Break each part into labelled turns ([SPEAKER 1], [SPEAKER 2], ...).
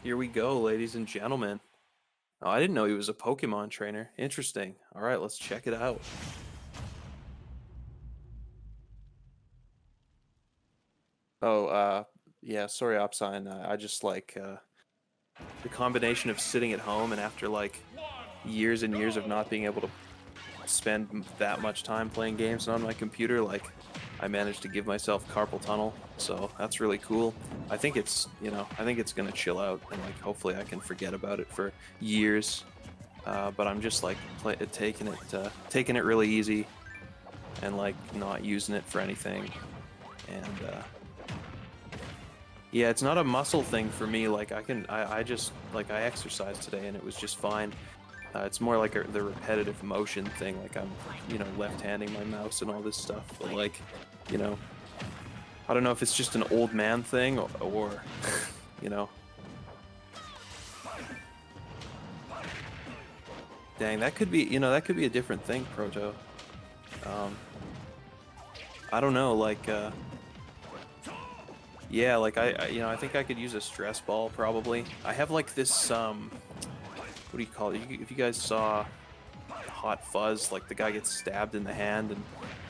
[SPEAKER 1] Here we go, ladies and gentlemen. Oh, I didn't know he was a Pokemon trainer. Interesting. All right, let's check it out. Oh, yeah, sorry, Opsine. I just like the combination of sitting at home and after like years and years of not being able to spend that much time playing games on my computer, like I managed to give myself carpal tunnel, so that's really cool. I think I think it's gonna chill out and like hopefully I can forget about it for years. But I'm just like taking it really easy and like not using it for anything. And yeah, it's not a muscle thing for me. Like I just like I exercised today and it was just fine. It's more like the repetitive motion thing. Like I'm, left-handing my mouse and all this stuff. But like, you know, I don't know if it's just an old man thing or you know. Dang, that could be, that could be a different thing, Proto. I don't know, like, yeah, like I think I could use a stress ball probably. I have like this, what do you call it? If you guys saw Hot Fuzz, like the guy gets stabbed in the hand and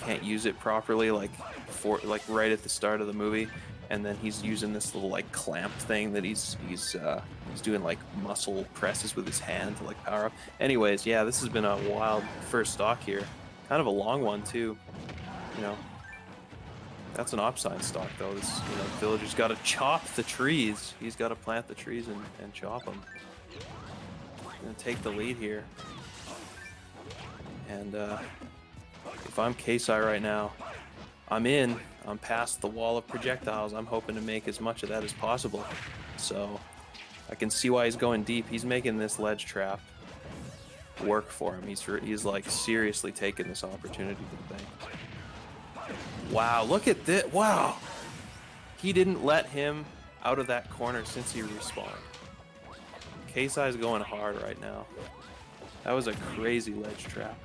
[SPEAKER 1] can't use it properly, like right at the start of the movie, and then he's using this little like clamp thing that he's doing like muscle presses with his hand to like power up. Anyways, yeah, this has been a wild first stock here, kind of a long one too. You know, that's an Opsine stock though. This villager's got to chop the trees. He's got to plant the trees and chop them. Gonna take the lead here. And if I'm Kasai right now, I'm past the wall of projectiles. I'm hoping to make as much of that as possible. So I can see why he's going deep. He's making this ledge trap work for him. He's like seriously taking this opportunity to the bank. Wow, look at this. Wow. He didn't let him out of that corner since he respawned. Kasai's going hard right now. That was a crazy ledge trap.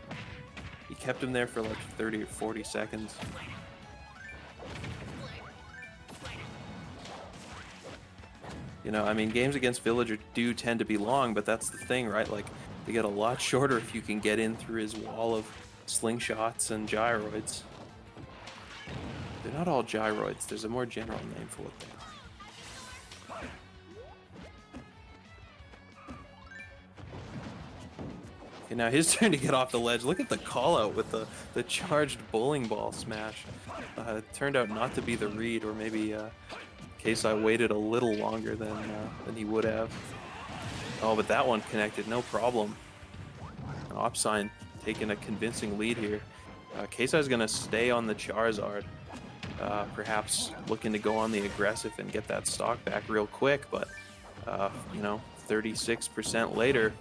[SPEAKER 1] He kept him there for like 30 or 40 seconds. I mean, games against Villager do tend to be long, but that's the thing, right? Like, they get a lot shorter if you can get in through his wall of slingshots and gyroids. They're not all gyroids. There's a more general name for what they are. Okay, now his turn to get off the ledge. Look at the call out with the charged bowling ball smash. It turned out not to be the read, or maybe Kasai waited a little longer than he would have. Oh, but that one connected, no problem. Opsine taking a convincing lead here. Kasai's gonna stay on the Charizard. Perhaps looking to go on the aggressive and get that stock back real quick, but 36% later,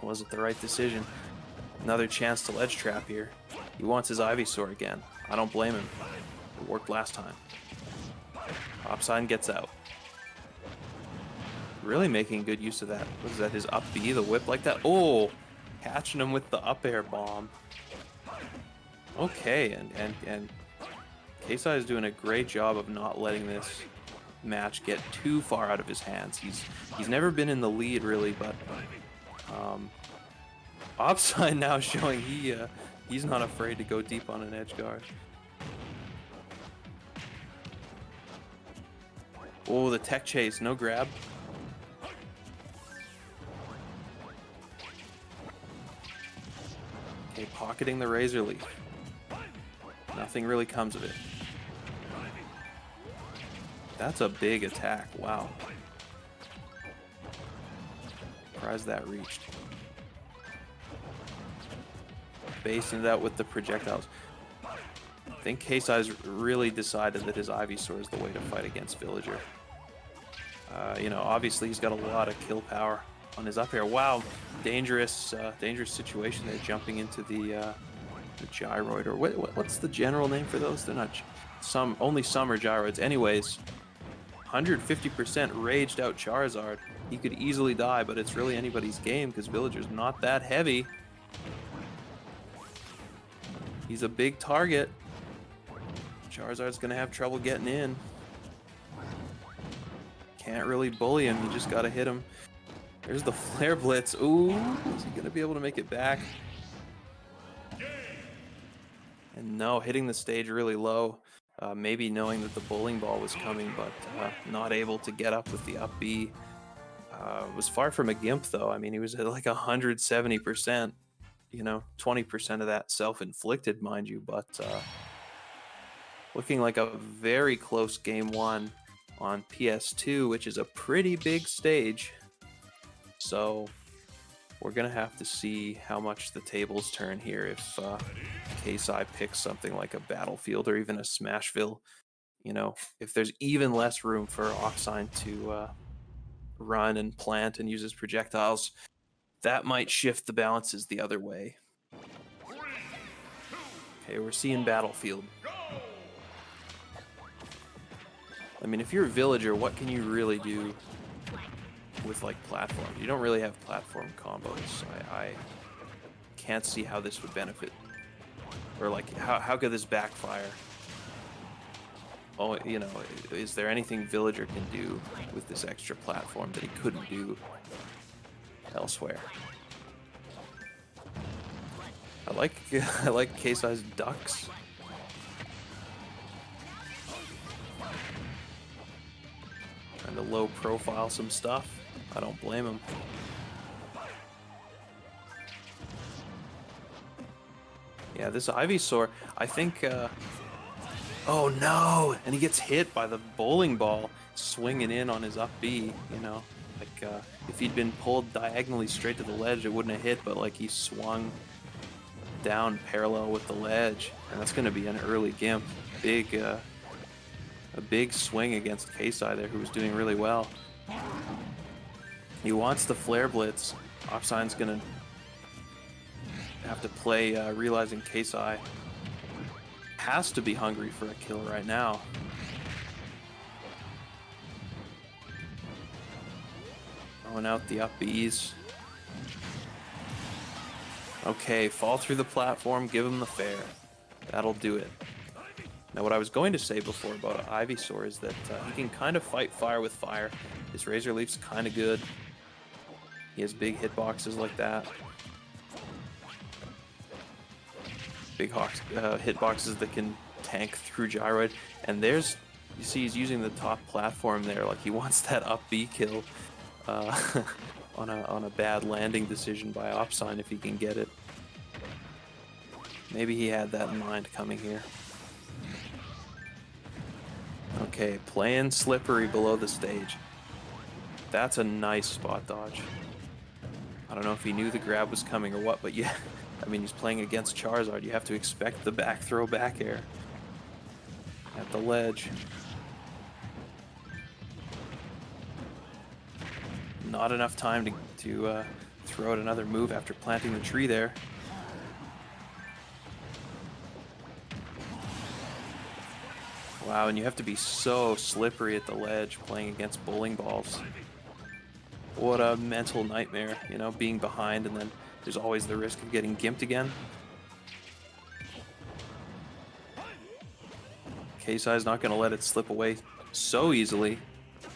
[SPEAKER 1] wasn't the right decision. Another chance to ledge trap here. He wants his Ivysaur again. I don't blame him. It worked last time. Opsine gets out. Really making good use of that. What is that, his up B, the whip like that? Oh, catching him with the up air bomb. Okay, and Kasai is doing a great job of not letting this match get too far out of his hands. He's never been in the lead really, but Opsine now showing he's not afraid to go deep on an edge guard. Oh, the tech chase, no grab. Okay, pocketing the Razor Leaf. Nothing really comes of it. That's a big attack, wow. Surprised that reached. Basing it out with the projectiles. I think Kasai's really decided that his Ivysaur is the way to fight against Villager. Obviously he's got a lot of kill power on his up air. Wow, dangerous situation there, jumping into the gyroid, or what's the general name for those? They're not only some are gyroids. Anyways, 150% raged out Charizard. He could easily die, but it's really anybody's game because Villager's not that heavy. He's a big target. Charizard's gonna have trouble getting in. Can't really bully him. You just got to hit him. There's the flare blitz. Ooh, is he going to be able to make it back? And no, hitting the stage really low. Maybe knowing that the bowling ball was coming, but not able to get up with the up B. Was far from a gimp, though. I mean, he was at like 170%. You know, 20% of that self-inflicted, mind you, but looking like a very close game one on PS2, which is a pretty big stage. So we're going to have to see how much the tables turn here if Kasai picks something like a Battlefield or even a Smashville. You know, if there's even less room for Opsine to run and plant and use his projectiles, that might shift the balances the other way. Okay, we're seeing Battlefield. I mean, if you're a villager, what can you really do with like platforms? You don't really have platform combos. I can't see how this would benefit, or like how could this backfire? Oh, you know, is there anything villager can do with this extra platform that he couldn't do elsewhere? I like Kasai's ducks. Trying to low profile some stuff. I don't blame him. Yeah, this Ivysaur, I think oh no! And he gets hit by the bowling ball swinging in on his up B, you know. Like if he'd been pulled diagonally straight to the ledge, it wouldn't have hit, but like he swung down parallel with the ledge, and that's going to be an early gimp. A big swing against Kasai there, who was doing really well. He wants the flare blitz. Opsine's going to have to play realizing Kasai has to be hungry for a kill right now. Throwing out the up Bs. Okay, fall through the platform, give him the fair. That'll do it. Now, what I was going to say before about Ivysaur is that he can kind of fight fire with fire. His Razor Leaf's kind of good. He has big hitboxes like that. Big hitboxes that can tank through Gyroid. And there's, you see he's using the top platform there, like he wants that up B kill on a bad landing decision by Opsine if he can get it. Maybe he had that in mind coming here. Okay, playing slippery below the stage. That's a nice spot dodge. I don't know if he knew the grab was coming or what, but yeah, I mean, he's playing against Charizard. You have to expect the back throw back air at the ledge. Not enough time to throw out another move after planting the tree there. Wow, and you have to be so slippery at the ledge playing against bowling balls. What a mental nightmare, you know, being behind and then there's always the risk of getting gimped again. Kasai's not going to let it slip away so easily,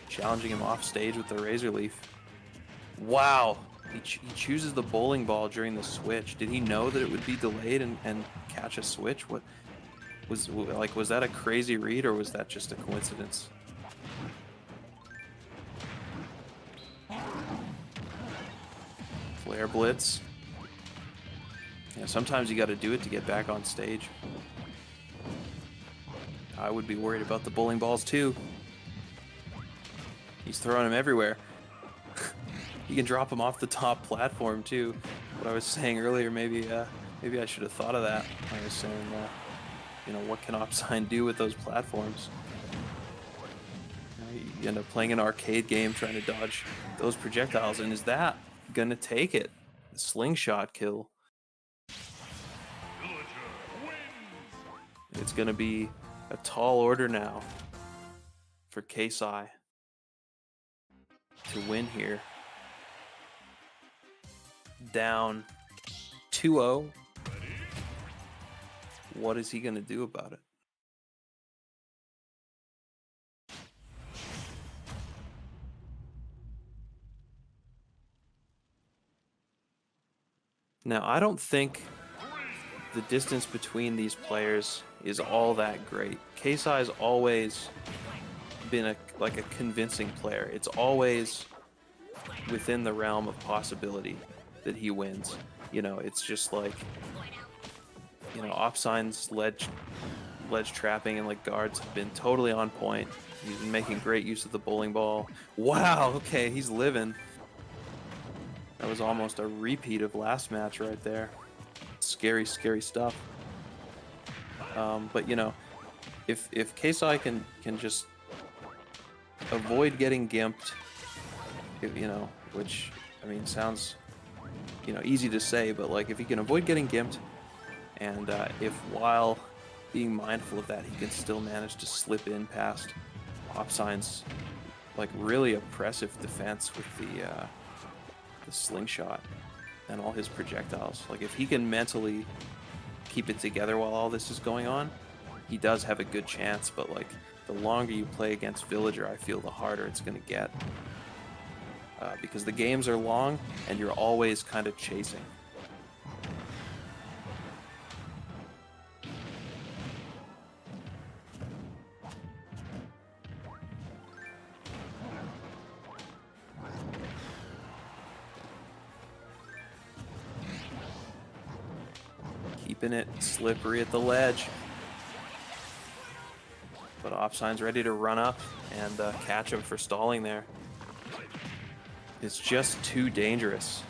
[SPEAKER 1] challenging him off stage with the Razor Leaf. Wow, he chooses the bowling ball during the switch. Did he know that it would be delayed and catch a switch? What was that a crazy read or was that just a coincidence? Flare blitz. Yeah, sometimes you got to do it to get back on stage. I would be worried about the bowling balls too. He's throwing them everywhere. You can drop them off the top platform too. What I was saying earlier, maybe I should have thought of that. I was saying, you know, what can Opsine do with those platforms? You end up playing an arcade game trying to dodge those projectiles, and is that gonna take it? The slingshot kill. It's gonna be a tall order now for Kasai to win here. Down 2-0. What is he gonna do about it? Now, I don't think the distance between these players is all that great. Kasai has always been a convincing player. It's always within the realm of possibility that he wins. You know, it's just like, you know, Opsine's ledge trapping and like guards have been totally on point. He's been making great use of the bowling ball. Wow, okay, he's living. That was almost a repeat of last match right there. Scary, scary stuff. But you know, if Kasai can just avoid getting gimped, you know, which I mean sounds, you know, easy to say, but like if he can avoid getting gimped, and if while being mindful of that, he can still manage to slip in past Opsine's like really oppressive defense with the slingshot and all his projectiles. Like if he can mentally keep it together while all this is going on, he does have a good chance. But like the longer you play against Villager, I feel the harder it's going to get, because the games are long and you're always kind of chasing. Keeping it slippery at the ledge. But Opsine's ready to run up and catch him for stalling there. It's just too dangerous.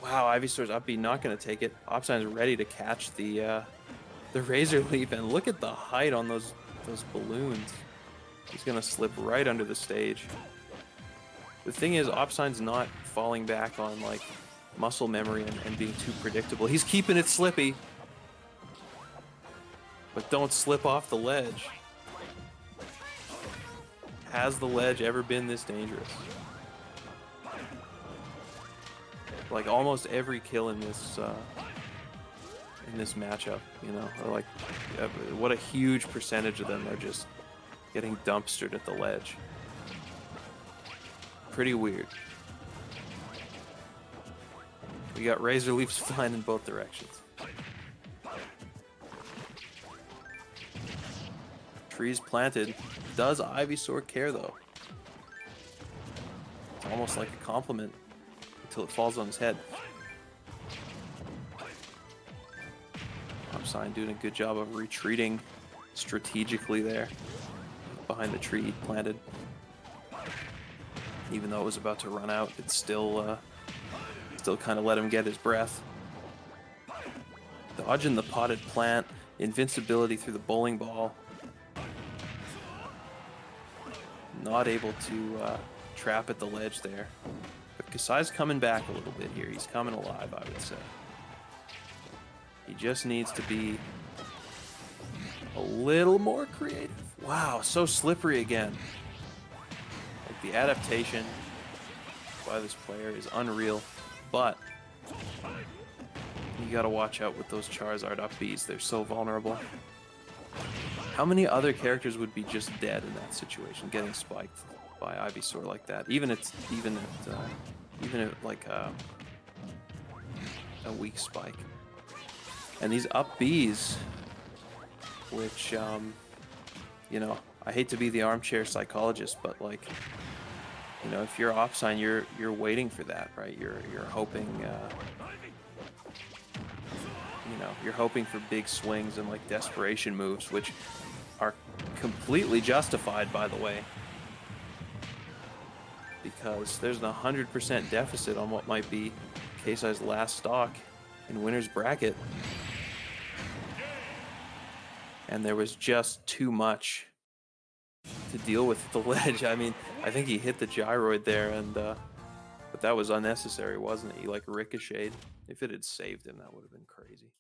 [SPEAKER 1] Wow, Ivysaur's up B, not going to take it. Opsine's ready to catch the Razor Leap, and look at the height on those balloons. He's going to slip right under the stage. The thing is, Opsine's not falling back on like muscle memory and being too predictable. He's keeping it slippy, but don't slip off the ledge. Has the ledge ever been this dangerous? Like almost every kill in this matchup, you know, like what a huge percentage of them are just getting dumpstered at the ledge. Pretty weird. We got Razor Leaps flying in both directions. Trees planted. Does Ivysaur care though? It's almost like a compliment until it falls on his head. Opsine doing a good job of retreating strategically there behind the tree he planted. Even though it was about to run out, it still kind of let him get his breath. Dodging the potted plant, invincibility through the bowling ball. Not able to trap at the ledge there. But Kasai's coming back a little bit here. He's coming alive, I would say. He just needs to be a little more creative. Wow, so slippery again. Like the adaptation by this player is unreal. But you gotta watch out with those Charizard up Bs. They're so vulnerable. How many other characters would be just dead in that situation, getting spiked by Ivysaur like that? Even at like a weak spike. And these up Bs, which you know, I hate to be the armchair psychologist, but like, you know, if you're Opsine, you're waiting for that, right? You're hoping, you know, you're hoping for big swings and like desperation moves, which are completely justified, by the way, because there's an 100% deficit on what might be Kasai's last stock in winner's bracket, and there was just too much to deal with the ledge. I mean, I think he hit the gyroid there, and but that was unnecessary, wasn't it? He like ricocheted. If it had saved him, that would have been crazy.